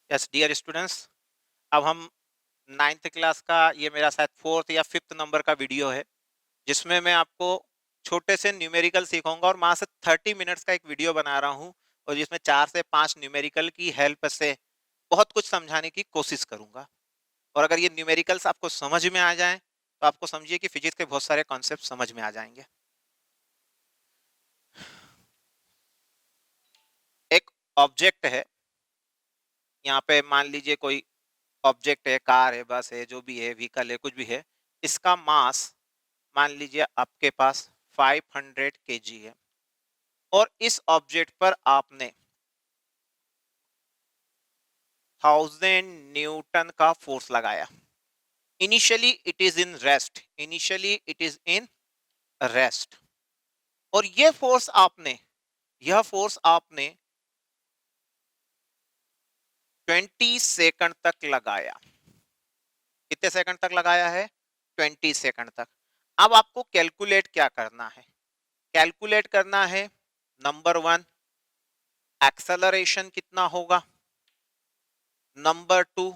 Yes dear students, अब हम ninth class का ये मेरा शायद फोर्थ या फिफ्थ नंबर का वीडियो है जिसमें मैं आपको छोटे से न्यूमेरिकल सिखाऊंगा और वहां से 30 मिनट्स का एक वीडियो बना रहा हूँ और जिसमें 4 से 5 न्यूमेरिकल की हेल्प से बहुत कुछ समझाने की कोशिश करूंगा। और अगर ये न्यूमेरिकल्स आपको समझ में आ जाएं तो आपको समझिए कि फिजिक्स के बहुत सारे कॉन्सेप्ट समझ में आ जाएंगे। एक ऑब्जेक्ट है, यहाँ पे मान लीजिए कोई ऑब्जेक्ट है, कार है, बस है, जो भी है, व्हीकल है, कुछ भी है। इसका मास मान लीजिए आपके पास 500 kg है और इस ऑब्जेक्ट पर आपने 1000 न्यूटन का फोर्स लगाया। Initially it is in rest, initially it is in rest. और यह फोर्स आपने 20 सेकंड तक लगाया। कितने सेकंड तक लगाया है? 20 सेकंड तक। अब आपको कैलकुलेट क्या करना है? कैलकुलेट करना है नंबर 1 एक्सेलरेशन कितना होगा, नंबर 2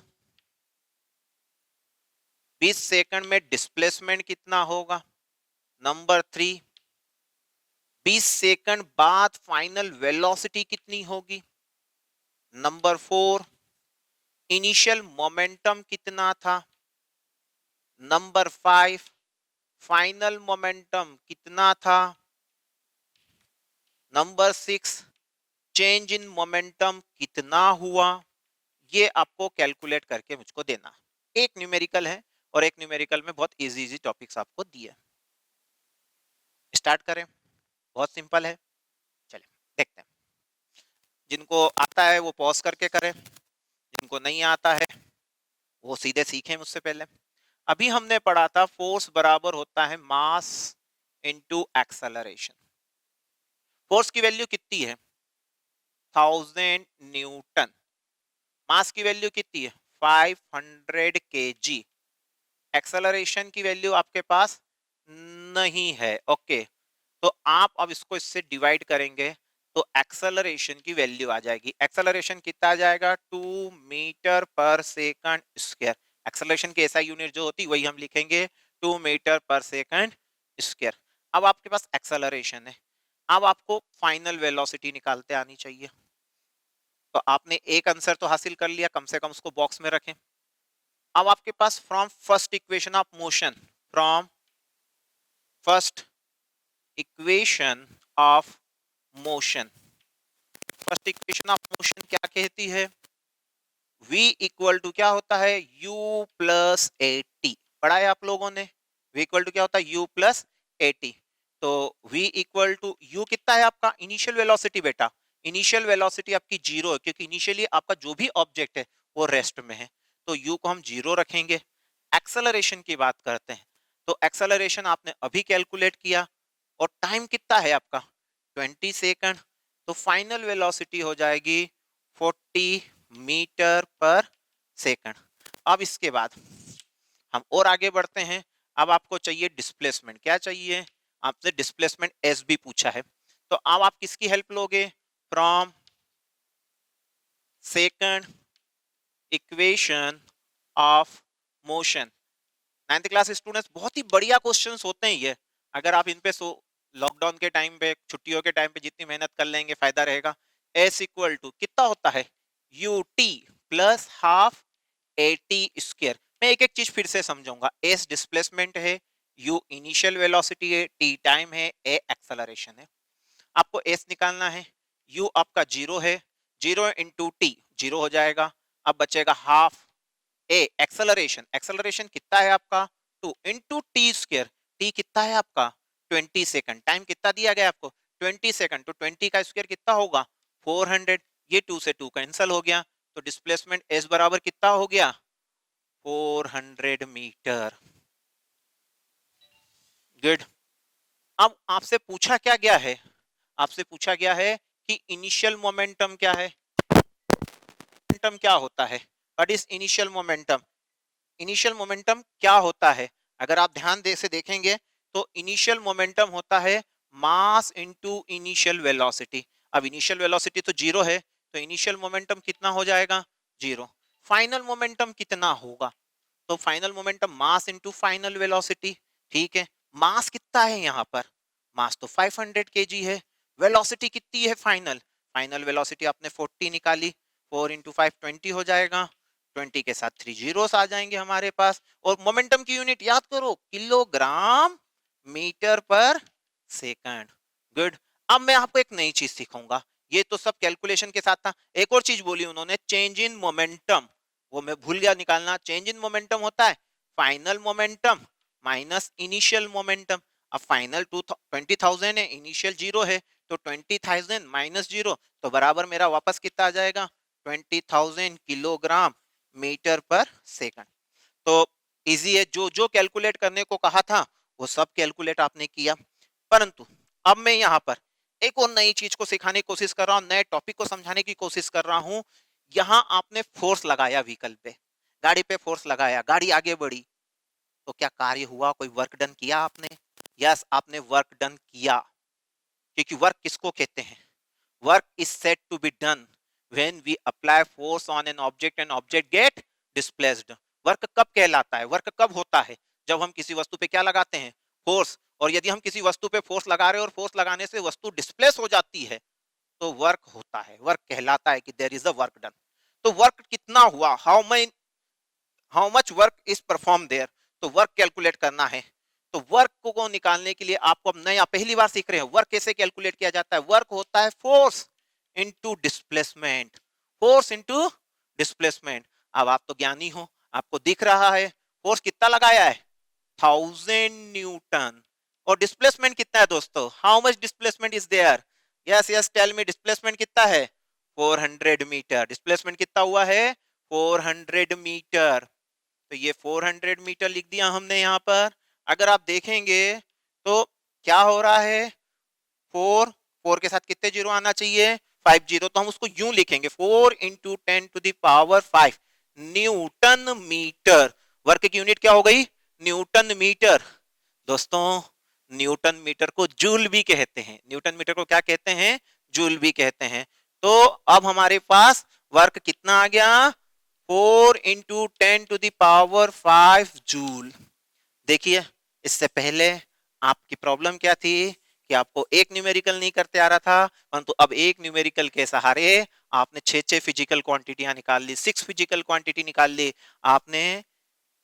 20 सेकंड में डिस्प्लेसमेंट कितना होगा, नंबर 3 20 सेकंड बाद फाइनल वेलोसिटी कितनी होगी, नंबर 4 इनिशियल मोमेंटम कितना था, नंबर 5 फाइनल मोमेंटम कितना था, नंबर 6 चेंज इन मोमेंटम कितना हुआ। ये आपको कैलकुलेट करके मुझको देना। एक न्यूमेरिकल है और एक न्यूमेरिकल में बहुत इजी इजी टॉपिक्स आपको दिए। स्टार्ट करें, बहुत सिंपल है, चलिए देखते हैं। जिनको आता है वो पॉज करके करें, जिनको नहीं आता है वो सीधे सीखें मुझसे पहले। अभी हमने पढ़ा था फोर्स बराबर होता है मास इनटू एक्सेलरेशन। फोर्स की वैल्यू कितनी है? 1000 न्यूटन। मास की वैल्यू कितनी है? 500 kg। एक्सेलरेशन की वैल्यू आपके पास नहीं है। ओके, तो आप अब इसको इससे डिवाइड करेंगे तो एक्सेलरेशन की वैल्यू आ जाएगी। एक्सेलरेशन कितना आ जाएगा? 2 मीटर पर सेकंड स्क्वायर। एक्सेलरेशन की एसआई यूनिट जो होती वही हम लिखेंगे 2 मीटर पर सेकंड स्क्वायर। अब आपके पास एक्सेलरेशन है, अब आपको फाइनल वेलोसिटी निकालते आनी चाहिए। तो आपने एक आंसर तो हासिल कर लिया, कम से कम उसको बॉक्स में रखें। अब आपके पास from first equation of motion, from first equation of motion, first equation of motion क्या कहती है? v इक्वल टू क्या होता है? u plus A T. पढ़ा है आप लोगों ने? v इक्वल टू क्या होता है? u plus A T. तो v इक्वल टू u कितना है आपका? इनिशियल वेलोसिटी बेटा। इनिशियल वेलोसिटी आपकी 0 है क्योंकि इनिशियली आपका जो भी ऑब्जेक्ट है वो रेस्ट में है, तो u को हम 0 रखेंगे। एक्सेलरेशन की बात करते हैं, तो एक्सेलरेशन आपने अभी कैलकुलेट किया और टाइम कितना है आपका? 20 सेकंड। तो फाइनल वेलोसिटी हो जाएगी 40 मीटर पर सेकंड। अब इसके बाद हम और आगे बढ़ते हैं। अब आपको चाहिए डिस्प्लेसमेंट। क्या चाहिए? आपसे डिस्प्लेसमेंट एस भी पूछा है, तो अब आप किसकी हेल्प लोगे? From second equation of motion. Ninth class students, बहुत ही बढ़िया क्वेश्चंस होते हैं ये। अगर आप इन पे लॉकडाउन के टाइम पे, छुट्टियों के टाइम पे जितनी मेहनत कर लेंगे फायदा रहेगा। एस इक्वल टू कितना होता है? U T plus half A T square. मैं एक एक चीज फिर से समझाऊंगा। एस डिस्प्लेसमेंट है, यू इनिशियल वेलोसिटी है, टी टाइम है, ए एक्सेलरेशन है। आपको एस निकालना है। यू आपका 0 है, 0 इंटू टी 0 हो जाएगा। अब बचेगा हाफ ए एक्सेलरेशन। एक्सेलरेशन कितना है आपका? 2 इंटू टी स्क्वायर। टी कितना है आपका? 20 सेकंड। टाइम कितना दिया गया आपको? 20 सेकंड। तो 20 का स्क्वायर कितना होगा? 400। ये 2 से 2 कैंसिल हो गया, तो डिस्प्लेसमेंट एस बराबर कितना हो गया? 400 मीटर। गुड। अब आपसे पूछा क्या गया है? आपसे पूछा गया है कि इनिशियल मोमेंटम क्या है। मोमेंटम क्या होता है? What is initial momentum? Initial momentum क्या होता है? अगर आप ध्यान से देखेंगे तो इनिशियल मोमेंटम होता है मास इनटू इनिशियल वेलोसिटी। अब इनिशियल वेलोसिटी तो 0 है, तो इनिशियल मोमेंटम कितना हो जाएगा? जीरो। फाइनल मोमेंटम कितना होगा? तो final momentum mass into final velocity. ठीक है, मास कितना है यहाँ पर? मास तो 500 केजी है। वेलोसिटी कितनी है फाइनल? फाइनल वेलोसिटी आपने 40 निकाली, 4 इंटू 5 20 हो जाएगा। 20 के साथ 3 जीरोस आ जाएंगे हमारे पास। और मोमेंटम की यूनिट याद करो, किलोग्राम मीटर पर सेकंड। गुड। अब मैं आपको एक नई चीज सिखाऊंगा। ये तो सब कैलकुलेशन के साथ था। एक और चीज बोली उन्होंने, चेंज इन मोमेंटम। वो मैं भूल गया निकालना। चेंज इन मोमेंटम होता है final momentum minus initial momentum. अब फाइनल 20,000 है, इनिशियल जीरो है, तो 20,000 माइनस जीरो, तो बराबर मेरा वापस कितना आ जाएगा? 20,000 किलोग्राम मीटर पर सेकंड। तो इजी है, जो जो कैलकुलेट करने को कहा था वो सब कैलकुलेट आपने किया। परंतु अब मैं यहाँ पर एक और नई चीज को सिखाने की कोशिश कर रहा हूँ, नए टॉपिक को समझाने की कोशिश कर रहा हूँ। यहाँ आपने फोर्स लगाया व्हीकल पे, गाड़ी पे फोर्स लगाया, गाड़ी आगे बढ़ी, तो क्या कार्य हुआ? कोई वर्क डन किया आपने? यस, आपने वर्क डन किया। क्योंकि वर्क किसको कहते हैं? Work is said to be done when we apply force on an object and object get displaced. Work कब कहलाता है? वर्क कब होता है? जब हम किसी वस्तु पे क्या लगाते हैं? फोर्स। और यदि हम किसी वस्तु पे फोर्स लगा रहे हैं और फोर्स लगाने से वस्तु डिस्प्लेस हो जाती है, तो वर्क होता है, वर्क कहलाता है कि there is a work done. तो वर्क कितना हुआ? How much work is perform there. तो वर्क कैलकुलेट करना है। तो वर्क को निकालने के लिए आपको अब नया पहली बार सीख रहे हैं, वर्क कैसे कैलकुलेट किया जाता है? वर्क होता है force into displacement. Force into displacement. अब आप तो ज्ञानी हो, आपको दिख रहा है फोर्स कितना लगाया है? 1000 न्यूटन। और डिस्प्लेसमेंट कितना है दोस्तों? How much displacement is there? Yes yes, tell me, displacement कितना है? 400 मीटर। डिस्प्लेसमेंट कितना हुआ है? 400 मीटर। तो ये 400 मीटर लिख दिया हमने यहाँ पर। अगर आप देखेंगे तो क्या हो रहा है? 4 के साथ कितने जीरो आना चाहिए? 5 जीरो। तो हम उसको यूं लिखेंगे, 4 इंटू 10⁵ न्यूटन मीटर। वर्क की यूनिट क्या हो गई? Newton metre. दोस्तों, न्यूटन मीटर को जूल भी कहते हैं। न्यूटन मीटर को क्या कहते हैं? जूल भी कहते हैं। तो अब हमारे पास वर्क कितना आ गया? 4 इंटू 10⁵ जूल। देखिए, इससे पहले आपकी प्रॉब्लम क्या थी कि आपको एक न्यूमेरिकल नहीं करते आ रहा था, परंतु अब एक न्यूमेरिकल के सहारे आपने 6 फिजिकल क्वांटिटियां निकाल ली, 6 फिजिकल क्वांटिटी निकाल ली। आपने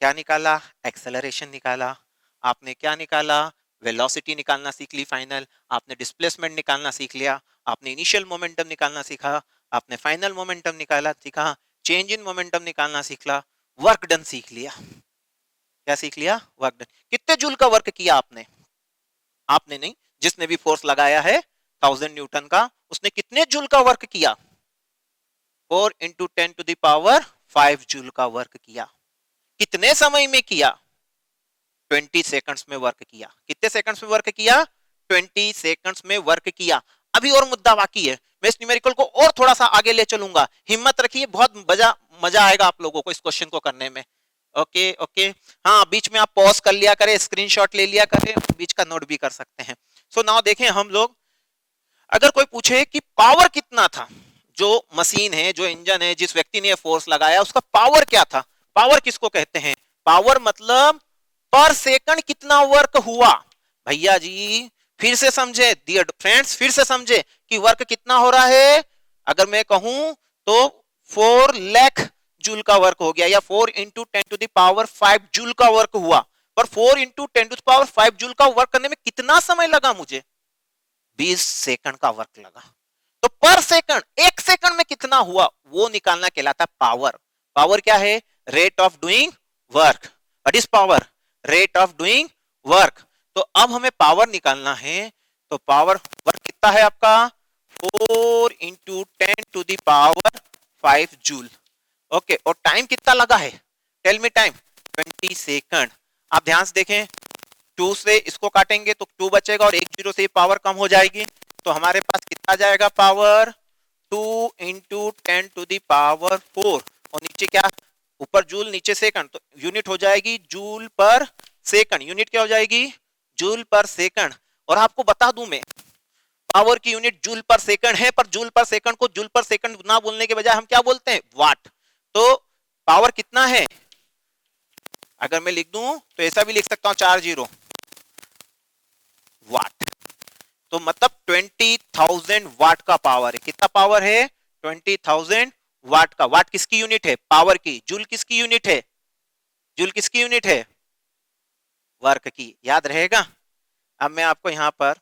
क्या निकाला? एक्सेलरेशन निकाला। आपने क्या निकाला? वेलोसिटी निकालना सीख ली फाइनल। आपने डिस्प्लेसमेंट निकालना सीख लिया। आपने इनिशियल मोमेंटम निकालना सीखा। आपने फाइनल मोमेंटम निकाला सीखा। चेंज इन मोमेंटम निकालना सीख ला। वर्क डन सीख लिया। क्या सीख लिया? Work done. कितने जूल का वर्क किया आपने? आपने नहीं, जिसने भी फोर्स लगाया है 1000 न्यूटन का, उसने कितने जूल का वर्क किया? 4 इंटू 10⁵ जूल का वर्क किया। कितने समय में किया? 20 सेकंड्स में वर्क किया। कितने सेकंड्स में वर्क किया? 20 सेकंड्स में वर्क किया। अभी और मुद्दा बाकी है, मैं इस न्यूमेरिकल को और थोड़ा सा आगे ले चलूंगा। हिम्मत रखिए, बहुत मजा आएगा आप लोगों को इस क्वेश्चन को करने में। Okay okay. हाँ, बीच में आप पॉज कर लिया करें, स्क्रीनशॉट ले लिया करें, बीच का नोट भी कर सकते हैं। सो नाउ देखें हम लोग, अगर कोई पूछे कि पावर कितना था, जो मशीन है, जो इंजन है, जिस व्यक्ति ने फोर्स लगाया, उसका पावर क्या था? पावर किसको कहते हैं? पावर मतलब पर सेकंड कितना वर्क हुआ। भैया जी, फिर से समझे, डियर फ्रेंड्स, फिर से समझे कि वर्क कितना हो रहा है। अगर मैं कहूं तो 4 लाख जूल का वर्क हो गया, या 4 इंटू 10⁵ जूल का वर्क हुआ। पर 4 इंटू 10⁵ जूल का वर्क करने में कितना समय लगा मुझे? 20 सेकंड का वर्क लगा। तो पर सेकंड, एक सेकंड में कितना हुआ, वो निकालना कहलाता है पावर। पावर क्या है? Rate of doing work. What is power? Rate of doing work. तो अब हमें पावर निकालना है। तो पावर, वर्क कितना है आपका? 4 इंटू 10⁵ जूल। ओके, और टाइम कितना लगा है? Tell me time. 20 सेकंड। आप ध्यान से देखें, 2 से इसको काटेंगे तो 2 बचेगा, और 1 जीरो से पावर कम हो जाएगी। तो हमारे पास कितना जाएगा पावर? 2 इंटू 10⁴। और नीचे क्या? ऊपर जूल, नीचे सेकंड, तो यूनिट हो जाएगी जूल पर सेकंड। यूनिट क्या हो जाएगी? जूल पर सेकंड। और आपको बता दूं मैं, पावर की यूनिट जूल पर सेकंड है, पर जूल पर सेकंड को जूल पर सेकंड ना बोलने के बजाय हम क्या बोलते हैं? वाट। तो पावर कितना है, अगर मैं लिख दूं तो ऐसा भी लिख सकता हूं 40 वाट। तो मतलब 20,000 वाट का पावर है। कितना पावर है, 20,000 वाट का। वाट किसकी यूनिट है, पावर की। जूल किसकी यूनिट है, जूल किसकी यूनिट है, वर्क की। याद रहेगा। अब मैं आपको यहां पर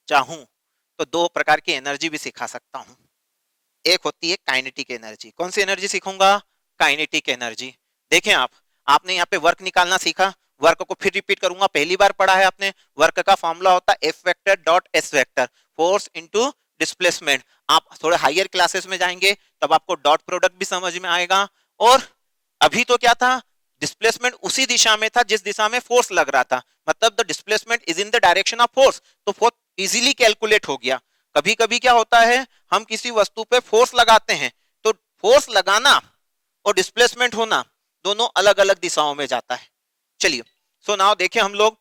चाहूं तो दो प्रकार की एनर्जी भी सिखा सकता हूं। एक होती है काइनेटिक एनर्जी। कौन सी एनर्जी सीखूंगा, काइनेटिक एनर्जी। देखें आप, आपने यहाँ पे वर्क निकालना सीखा। वर्क को फिर रिपीट करूंगा, पहली बार पढ़ा है आपने। वर्क का फॉर्मूला होता है F vector dot S vector, force into displacement. आप थोड़े हायर क्लासेस में जाएंगे तब आपको डॉट प्रोडक्ट भी समझ में आएगा। और अभी तो क्या था, डिस्प्लेसमेंट उसी दिशा में था जिस दिशा में फोर्स लग रहा था, मतलब the displacement is in the direction of force. तो फोर्स इजीली कैलकुलेट हो गया। कभी कभी क्या होता है, हम किसी वस्तु पे फोर्स लगाते हैं तो फोर्स लगाना और डिस्प्लेसमेंट होना दोनों अलग अलग दिशाओं में जाता है। चलिए, सो नाउ देखिए हम लोग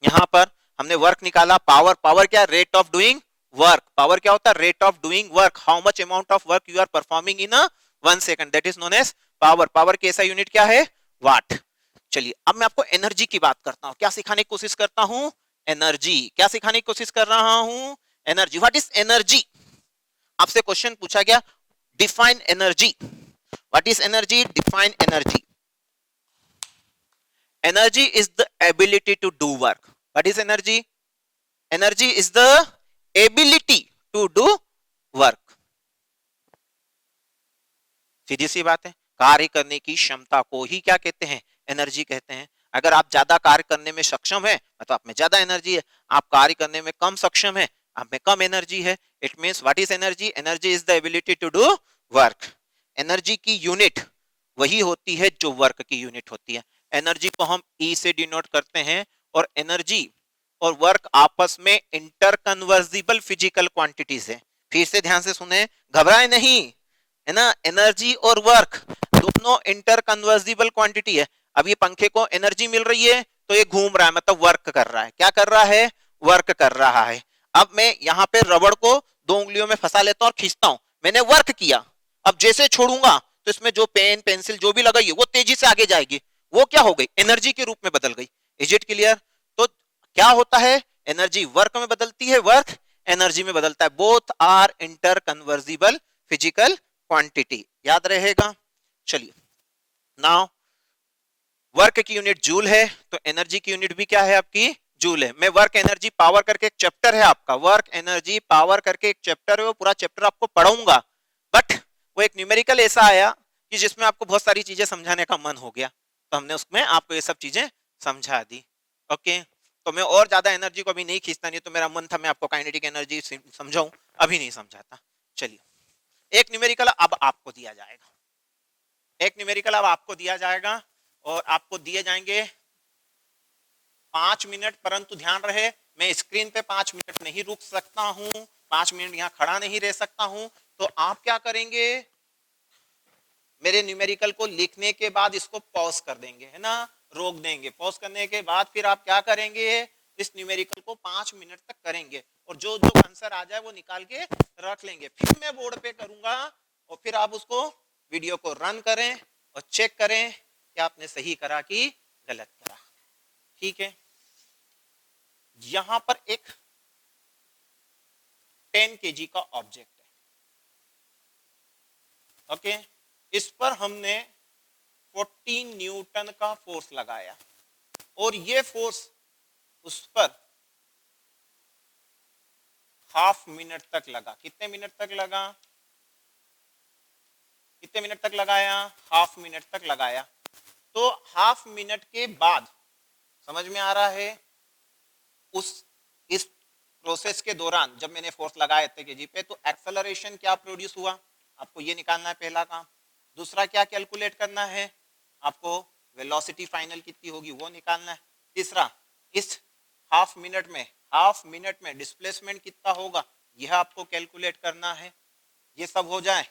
यहां पर हमने वर्क निकाला। पावर, पावर क्या, rate of doing work. Power क्या होता है, rate of doing work, how much amount of work you are performing in a 1 second, that is known as power. Power की ऐसा यूनिट क्या है, वाट। चलिए अब मैं आपको एनर्जी की बात करता हूं। क्या सिखाने की कोशिश करता हूं, एनर्जी। क्या सिखाने की कोशिश कर रहा हूं, एनर्जी। व्हाट इज एनर्जी, आपसे क्वेश्चन पूछा गया, define energy. What is energy, define energy. Energy is the ability to do work. What is energy, energy is the ability to do work. सीधी सी बात है, कार्य करने की क्षमता को ही क्या कहते हैं, एनर्जी कहते हैं। अगर आप ज्यादा कार्य करने में सक्षम है तो आप में ज्यादा एनर्जी है। आप कार्य करने में कम सक्षम है, आप में कम एनर्जी है। It means what is energy, energy is the ability to do work. Energy की यूनिट वही होती है जो वर्क की यूनिट होती है। एनर्जी को हम ई से डिनोट करते हैं। और एनर्जी और वर्क आपस में इंटर कन्वर्जिबल फिजिकल क्वांटिटीज है। फिर से ध्यान से सुने, घबराए नहीं, है ना। एनर्जी और वर्क दोनों इंटर कन्वर्जिबल क्वांटिटी है। अब ये पंखे को एनर्जी मिल रही है तो ये घूम रहा है, मतलब वर्क कर रहा है। क्या कर रहा है, वर्क कर रहा है। अब मैं यहाँ पे रबड़ को 2 उंगलियों में फंसा लेता हूँ और खींचता हूँ, मैंने वर्क किया। अब जैसे छोड़ूंगा तो इसमें जो पेन पेंसिल जो भी लगाई है वो तेजी से आगे जाएगी। वो क्या हो गई, एनर्जी के रूप में बदल गई। Is it clear. तो क्या होता है, एनर्जी वर्क में बदलती है, वर्क एनर्जी में बदलता है। Both are interconvertible physical quantity, याद रहेगा। चलिए नाउ, वर्क की यूनिट जूल है तो एनर्जी की यूनिट भी क्या है आपकी, जूल है। मैं वर्क एनर्जी पावर करके एक चैप्टर है आपका, वर्क एनर्जी पावर करके एक चैप्टर है, वो पूरा चैप्टर आपको पढ़ाऊंगा। बट वो एक न्यूमेरिकल ऐसा आया कि जिसमें आपको बहुत सारी चीजें समझाने का मन हो गया, तो हमने उसमें आपको ये सब चीजें समझा दी। ओके, तो मैं और ज्यादा एनर्जी को अभी नहीं खींचता, नहीं तो मेरा मन था मैं आपको काइनेटिक एनर्जी समझाऊं, अभी नहीं समझाता। चलिए, एक न्यूमेरिकल अब आपको दिया जाएगा, एक न्यूमेरिकल अब आपको दिया जाएगा और आपको दिए जाएंगे 5 मिनट। परंतु ध्यान रहे, मैं स्क्रीन पे 5 मिनट नहीं रुक सकता हूं, 5 मिनट यहाँ खड़ा नहीं रह सकता हूं। तो आप क्या करेंगे, मेरे न्यूमेरिकल को लिखने के बाद इसको पॉज कर देंगे, है ना, रोक देंगे। पॉज करने के बाद फिर आप क्या करेंगे, इस न्यूमेरिकल को 5 मिनट तक करेंगे और जो जो आंसर आ जाए वो निकाल के रख लेंगे। फिर मैं बोर्ड पे करूंगा और फिर आप उसको वीडियो को रन करें और चेक करें कि आपने सही करा कि गलत करा। ठीक है, यहां पर एक 10 kg का ऑब्जेक्ट है। ओके, इस पर हमने 14 न्यूटन का फोर्स लगाया और ये फोर्स उस पर हाफ मिनट तक लगा। कितने मिनट तक लगा, कितने मिनट तक लगाया, हाफ मिनट तक लगाया। तो हाफ मिनट के बाद समझ में आ रहा है, उस इस प्रोसेस के दौरान जब मैंने फोर्स लगाया थे केजी पे, तो एक्सेलरेशन क्या प्रोड्यूस हुआ, आपको ये निकालना है पहला काम। दूसरा क्या कैलकुलेट करना है, आपको वेलोसिटी फाइनल कितनी होगी वो निकालना है। तीसरा, इस हाफ मिनट में डिस्प्लेसमेंट कितना होगा यह आपको कैलकुलेट करना है। ये सब हो जाए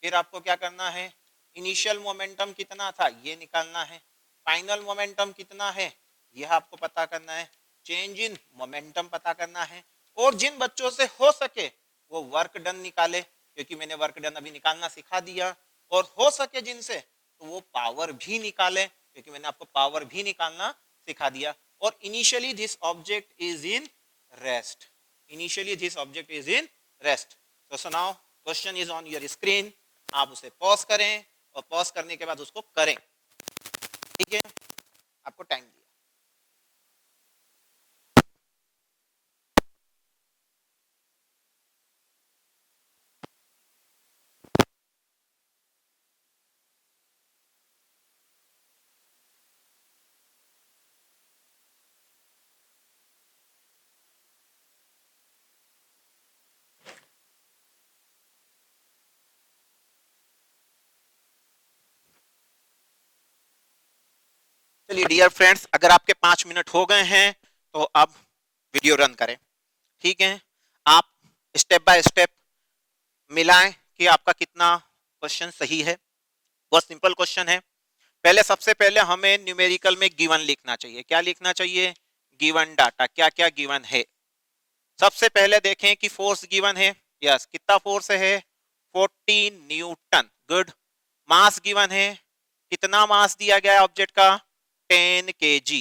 फिर आपको क्या करना है, इनिशियल मोमेंटम कितना था ये निकालना है, फाइनल मोमेंटम कितना है यह आपको पता करना है, चेंज इन मोमेंटम पता करना है। और जिन बच्चों से हो सके वो वर्क डन निकाले, क्योंकि मैंने वर्क डन अभी निकालना सिखा दिया। और हो सके जिनसे तो वो पावर भी निकाले, क्योंकि मैंने आपको पावर भी निकालना सिखा दिया। और initially this object is in rest, initially this object is in rest. तो now question is on your screen, आप उसे पॉज करें और पॉज करने के बाद उसको करें। ठीक है, आपको टाइम दिया। चलिए डियर फ्रेंड्स, अगर आपके 5 मिनट हो गए हैं तो अब वीडियो रन करें। ठीक है, आप स्टेप बाय स्टेप मिलाएं कि आपका कितना क्वेश्चन सही है। बहुत सिंपल क्वेश्चन है। पहले सबसे पहले हमें न्यूमेरिकल में गिवन लिखना चाहिए। क्या लिखना चाहिए? Given data. क्या क्या गिवन है? सबसे पहले देखें कि फोर्स गिवन है। यस, कितना फोर्स है? 14 न्यूटन। गुड। मास गिवन है। कितना मास दिया गया है ऑब्जेक्ट का? 10 kg।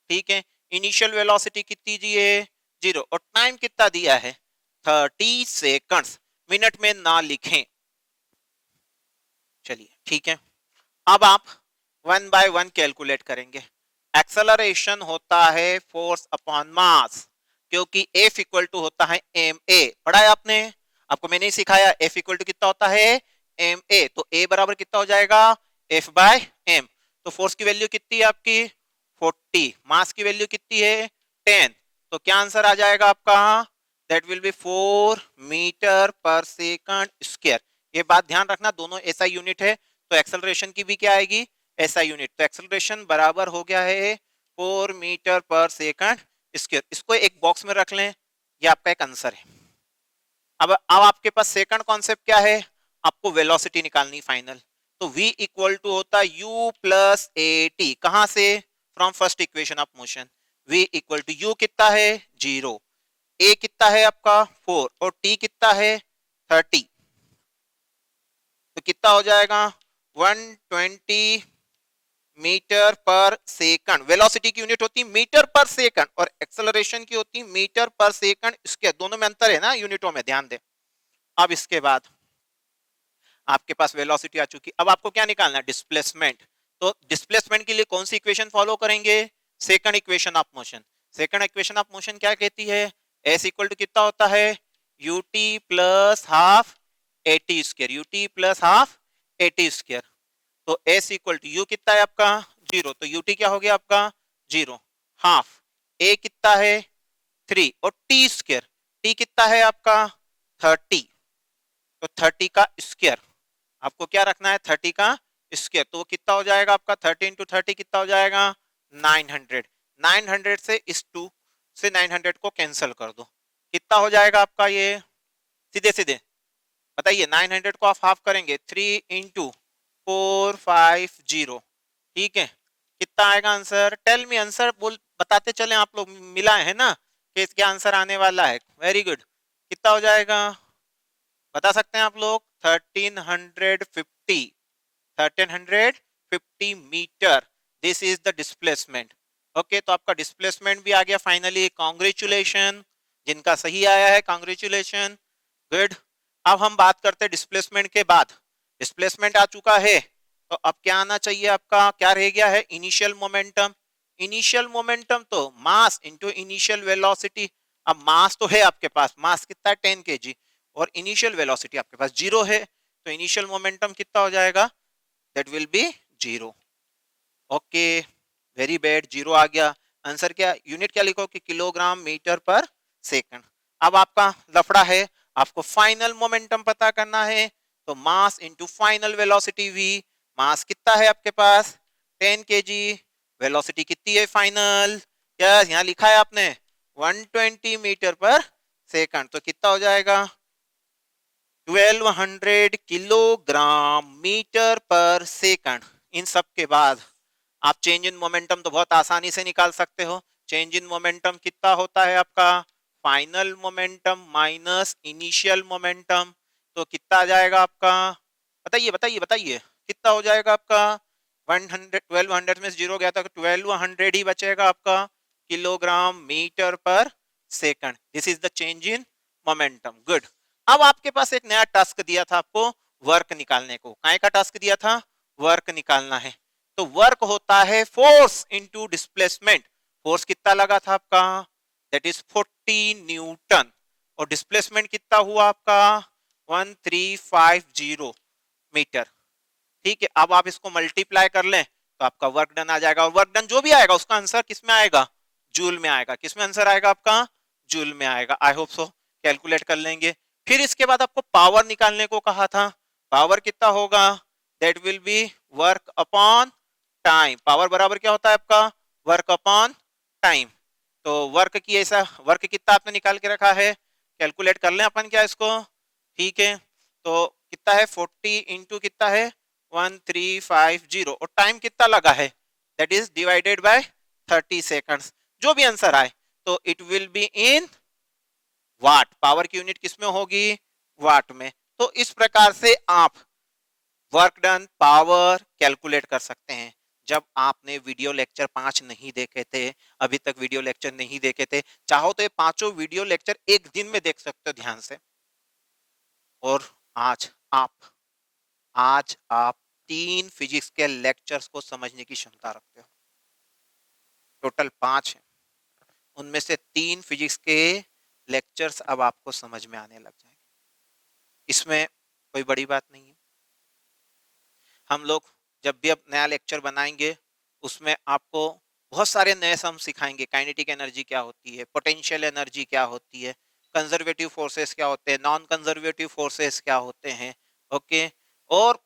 ठीक है। इनिशियल वेलोसिटी कितनी दी है? 0। और टाइम कितना दिया है? 30 सेकंड्स। मिनट में ना लिखें। चलिए ठीक है, अब आप वन बाय वन कैलकुलेट करेंगे। एक्सेलरेशन होता है फोर्स अपॉन मास, क्योंकि F इक्वल टू होता है एम ए। पढ़ा है आपने? आपको मैंने ही सिखाया। F इक्वल टू कितना होता है? M a. तो A बराबर कितना हो जाएगा? F by m. तो फोर्स की वैल्यू कितनी है आपकी? 40। मास की वैल्यू कितनी है? 10। तो क्या आंसर आ जाएगा आपका? दैट विल बी 4 मीटर पर सेकंड स्क्वायर। ये बात ध्यान रखना, दोनों एसआई यूनिट है, तो एक्सेलरेशन की भी क्या आएगी? SI unit. तो एक्सेलरेशन बराबर हो गया है 4 मीटर पर सेकंड स्क्वायर। इसको एक बॉक्स में रख लें, ये आपका एक आंसर है। अब आपके पास सेकंड कॉन्सेप्ट क्या है? आपको वेलोसिटी निकालनी फाइनल। तो v इक्वल टू होता है u प्लस ए टी। कहां से? From first equation of motion. v equal to u कितना है? 0। a कितना है आपका? 4। और t कितना है? 30। तो कितना हो जाएगा? 120 मीटर पर सेकंड। वेलोसिटी की यूनिट होती है मीटर पर सेकंड और एक्सेलरेशन की होती है मीटर पर सेकंड स्क्वायर। दोनों में अंतर है ना यूनिटों में, ध्यान दें। अब इसके बाद आपके पास वेलोसिटी आ चुकी। अब आपको क्या निकालना है? डिस्प्लेसमेंट। तो डिस्प्लेसमेंट के लिए कौन सी इक्वेशन फॉलो करेंगे? Second equation of motion. Second equation of motion क्या कहती है? एस इक्वल टू कितना होता है? UT plus half eighty square. UT plus half eighty square. तो एस इक्वल टू यू कितना है आपका? 0। तो यूटी क्या हो गया आपका? 0। हाफ ए कितना है? 3। और टी स्क्वायर, टी कितना है आपका? 30। तो 30 का स्क्वायर आपको क्या रखना है? 30 का स्क्वायर। तो वो कितना हो जाएगा आपका? 30 इंटू 30 कितना हो जाएगा? 900। 900 से इस 2 से 900 को कैंसिल कर दो। कितना हो जाएगा आपका? ये सीधे सीधे बताइए। 900 को आप हाफ करेंगे, 3 इंटू 450। ठीक है, कितना आएगा आंसर? Tell me answer. बोल, बताते चले आप लोग। मिला है ना कि इसका आंसर आने वाला है? Very good. कितना हो जाएगा बता सकते हैं आप लोग? 1350। 1350 metre. This is the displacement. Okay, तो आपका डिस्प्लेसमेंट भी आ गया फाइनली। कॉन्ग्रेचुलेशन, जिनका सही आया है कॉन्ग्रेचुलेशन। गुड। अब हम बात करते हैं डिस्प्लेसमेंट के बाद। डिस्प्लेसमेंट आ चुका है, तो अब क्या आना चाहिए आपका? क्या रह गया है? Initial momentum. इनिशियल मोमेंटम तो मास इंटू इनिशियल वेलोसिटी। अब मास तो है आपके पास, मास कितना है? 10 kg। और इनिशियल वेलोसिटी आपके पास 0 है, तो इनिशियल मोमेंटम कितना हो जाएगा? That will be 0। Okay, very bad, 0 आ गया। आंसर क्या? यूनिट क्या लिखो कि किलोग्राम मीटर पर सेकंड। अब आपका लफड़ा है, आपको फाइनल मोमेंटम पता करना है। तो mass into final velocity v। मास कितना है आपके पास? 10 kg। वेलोसिटी कितनी है फाइनल? क्या यहाँ लिखा है आपने? 120 मीटर पर सेकंड। तो कितना हो जाएगा? 1200 किलोग्राम मीटर पर सेकंड। इन सब के बाद आप चेंज इन मोमेंटम तो बहुत आसानी से निकाल सकते हो। चेंज इन मोमेंटम कितना होता है आपका? Final momentum minus initial momentum. तो कितना आ जाएगा आपका? बताइए बताइए बताइए, कितना हो जाएगा आपका? 100, 1200 में 0 गया था, 1200 ही बचेगा आपका किलोग्राम मीटर पर second. This is the change in momentum. Good. अब आपके पास एक नया टास्क दिया था आपको, वर्क निकालने को। काय का टास्क दिया था? वर्क निकालना है। तो वर्क होता है फोर्स इंटू डिस्प्लेसमेंट। फोर्स कितना लगा था आपका? That is 40 Newton. और डिस्प्लेसमेंट कितना हुआ आपका? 1350 मीटर। ठीक है, अब आप इसको मल्टीप्लाई कर लें तो आपका वर्क डन आ जाएगा। और वर्क डन जो भी आएगा उसका आंसर किस में आएगा? जूल में आएगा। किस में आंसर आएगा आपका? जूल में आएगा। I hope so. कैलकुलेट कर लेंगे। फिर इसके बाद आपको पावर निकालने को कहा था। पावर कितना होगा? That will be work upon time. Power बराबर क्या होता है आपका? Work upon time. तो वर्क की ऐसा वर्क कितना आपने निकाल के रखा है? कैलकुलेट कर लें अपन क्या इसको। ठीक है, तो कितना है? 40 इंटू कितना है? 1350। और टाइम कितना लगा है? That is divided by 30 seconds. जो भी आंसर आए तो it will be in watt. Power की यूनिट किस में होगी? वाट में। तो इस प्रकार से आप वर्क डन पावर कैलकुलेट कर सकते हैं। जब आपने वीडियो लेक्चर 5 नहीं देखे थे, अभी तक वीडियो लेक्चर नहीं देखे थे, चाहो तो ये पांचों वीडियो लेक्चर एक दिन में देख सकते हो ध्यान से। और आज आप आज आप 3 फिजिक्स के लेक्चर्स को समझने की क्षमता रखते हो। टोटल 5 है, उनमें से 3 फिजिक्स के लेक्चर्स अब आपको समझ में आने लग जाएंगे। इसमें कोई बड़ी बात नहीं है। हम लोग जब भी अब नया लेक्चर बनाएंगे उसमें आपको बहुत सारे नए सम सिखाएंगे। काइनेटिक एनर्जी क्या होती है, पोटेंशियल एनर्जी क्या होती है, कंजर्वेटिव फोर्सेस क्या होते हैं, नॉन कंजर्वेटिव फोर्सेस क्या होते हैं। ओके। और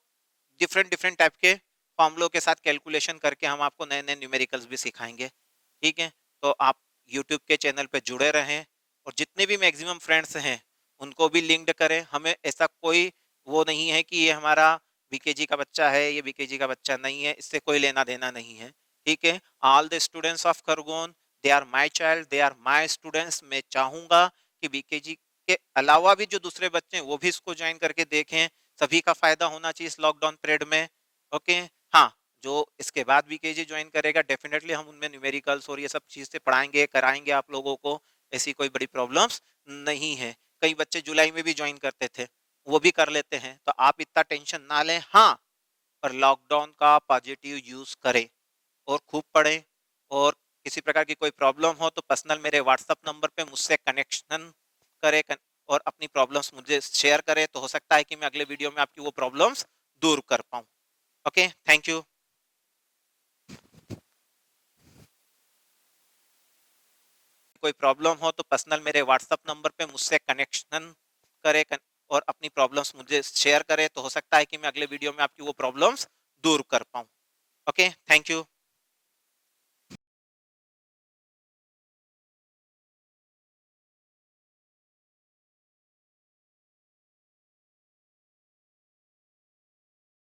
डिफरेंट डिफरेंट टाइप के फॉर्मूलों के साथ कैलकुलेशन करके हम आपको नए नए न्यूमेरिकल्स भी सिखाएंगे। ठीक है, तो आप यूट्यूब के चैनल पे जुड़े रहें और जितने भी मैक्सिमम फ्रेंड्स हैं उनको भी लिंक्ड करें। हमें ऐसा कोई वो नहीं है कि ये हमारा बीकेजी का बच्चा है, ये बीकेजी का बच्चा नहीं है, इससे कोई लेना देना नहीं है। ठीक है, all the students of Khargone they are my child, they are my students. मैं चाहूंगा कि बीकेजी के अलावा भी जो दूसरे बच्चे हैं वो भी इसको ज्वाइन करके देखें। सभी का फायदा होना चाहिए इस लॉकडाउन पीरियड में। ओके। हाँ, जो इसके बाद बीकेजी ज्वाइन करेगा डेफिनेटली हम उनमें न्यूमेरिकल्स और ये सब चीज से पढ़ाएंगे कराएंगे आप लोगों को। ऐसी कोई बड़ी प्रॉब्लम्स नहीं है। कई बच्चे जुलाई में भी ज्वाइन करते थे, वो भी कर लेते हैं, तो आप इतना टेंशन ना लें। हाँ, पर लॉकडाउन का पॉजिटिव यूज करें और खूब पढ़ें। और किसी प्रकार की कोई प्रॉब्लम हो तो पर्सनल मेरे व्हाट्सएप नंबर पे मुझसे कनेक्शन करें और अपनी प्रॉब्लम्स मुझे शेयर करें, तो हो सकता है कि मैं अगले वीडियो में आपकी वो प्रॉब्लम्स दूर कर पाऊँ। Okay, thank you. कोई प्रॉब्लम हो तो पर्सनल मेरे व्हाट्सएप नंबर पे मुझसे कनेक्शन करें और अपनी प्रॉब्लम्स मुझे शेयर करें, तो हो सकता है कि मैं अगले वीडियो में आपकी वो प्रॉब्लम्स दूर कर पाऊँ। Okay, thank you.